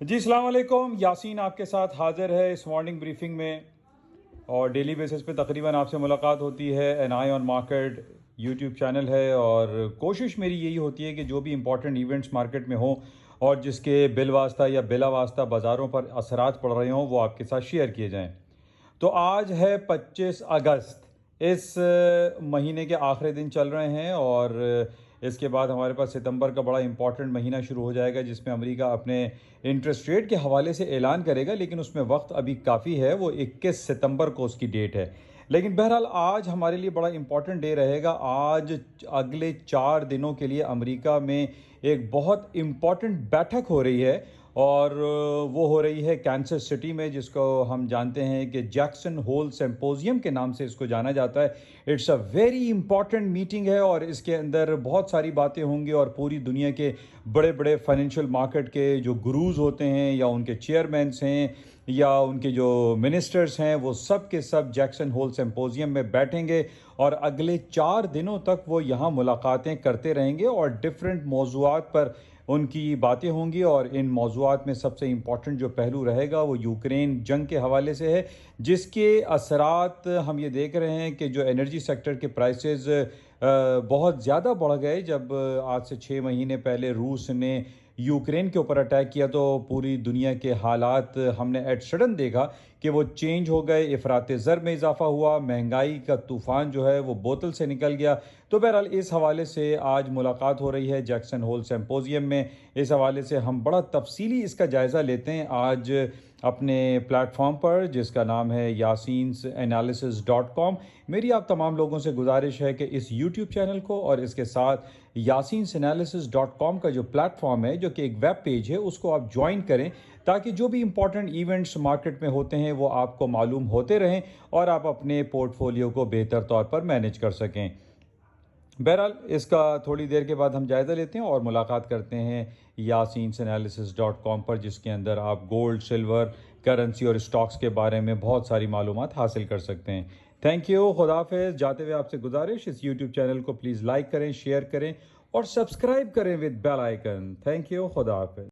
जी अस्सलाम वालेकुम। यासीन आपके साथ हाज़िर है इस मॉर्निंग ब्रीफिंग में। और डेली बेसिस पे तकरीबन आपसे मुलाकात होती है। An eye on market YouTube channel है और कोशिश मेरी यही होती है कि जो भी इम्पोर्टेंट इवेंट्स मार्केट में हों और जिसके बिल वास्ता या बिला वास्ता बाज़ारों पर असरात पड़ रहे हों वो आपके साथ शेयर किए जाएँ। तो आज है 25 अगस्त। इस महीने के आखिरी दिन चल रहे हैं और इसके बाद हमारे पास सितंबर का बड़ा इंपॉर्टेंट महीना शुरू हो जाएगा जिसमें अमेरिका अपने इंटरेस्ट रेट के हवाले से ऐलान करेगा, लेकिन उसमें वक्त अभी काफ़ी है। वो 21 सितंबर को उसकी डेट है। लेकिन बहरहाल आज हमारे लिए बड़ा इंपॉर्टेंट डे रहेगा। आज अगले 4 दिनों के लिए अमेरिका में एक बहुत इम्पॉर्टेंट बैठक हो रही है और वो हो रही है कैंसस सिटी में, जिसको हम जानते हैं कि जैक्सन होल सिम्पोजियम के नाम से इसको जाना जाता है। It's a very important meeting है और इसके अंदर बहुत सारी बातें होंगी और पूरी दुनिया के बड़े बड़े फाइनेंशियल मार्केट के जो गुरूज होते हैं या उनके चेयरमैन्स हैं या उनके जो मिनिस्टर्स हैं वो सब के सब जैक्सन होल सिम्पोजियम में बैठेंगे और अगले 4 दिनों तक वो यहाँ मुलाकातें करते रहेंगे और डिफरेंट मौज़ूआत पर उनकी बातें होंगी। और इन मौज़ूआत में सबसे इम्पॉर्टेंट जो पहलू रहेगा वो यूक्रेन जंग के हवाले से है, जिसके असरात हम ये देख रहे हैं कि जो एनर्जी सेक्टर के प्राइसेस बहुत ज़्यादा बढ़ गए। जब आज से 6 महीने पहले रूस ने यूक्रेन के ऊपर अटैक किया तो पूरी दुनिया के हालात हमने एट सडन देखा कि वो चेंज हो गए, इफ़रात ज़र में इजाफा हुआ, महंगाई का तूफ़ान जो है वो बोतल से निकल गया। तो बहरहाल इस हवाले से आज मुलाकात हो रही है जैक्सन होल सिम्पोजियम में। इस हवाले से हम बड़ा तफसीली इसका जायज़ा लेते हैं आज अपने प्लेटफॉर्म पर, जिसका नाम है yasinanalysis.com। मेरी आप तमाम लोगों से गुजारिश है कि इस यूट्यूब चैनल को और इसके साथ yasinanalysis.com का जो प्लेटफॉर्म है, जो कि एक वेब पेज है, उसको आप ज्वाइन करें ताकि जो भी इंपॉर्टेंट इवेंट्स मार्केट में होते हैं वो आपको मालूम होते रहें और आप अपने पोर्टफोलियो को बेहतर तौर पर मैनेज कर सकें। बहरहाल इसका थोड़ी देर के बाद हम जायज़ा लेते हैं और मुलाकात करते हैं yasinanalysis.com पर, जिसके अंदर आप गोल्ड, सिल्वर, करेंसी और स्टॉक्स के बारे में बहुत सारी मालूमात हासिल कर सकते हैं। थैंक यू, खुदा हाफिज़। जाते हुए आपसे गुजारिश, इस यूट्यूब चैनल को प्लीज़ लाइक करें, शेयर करें और सब्सक्राइब करें with bell icon. Thank you, खुदा हाफिज़।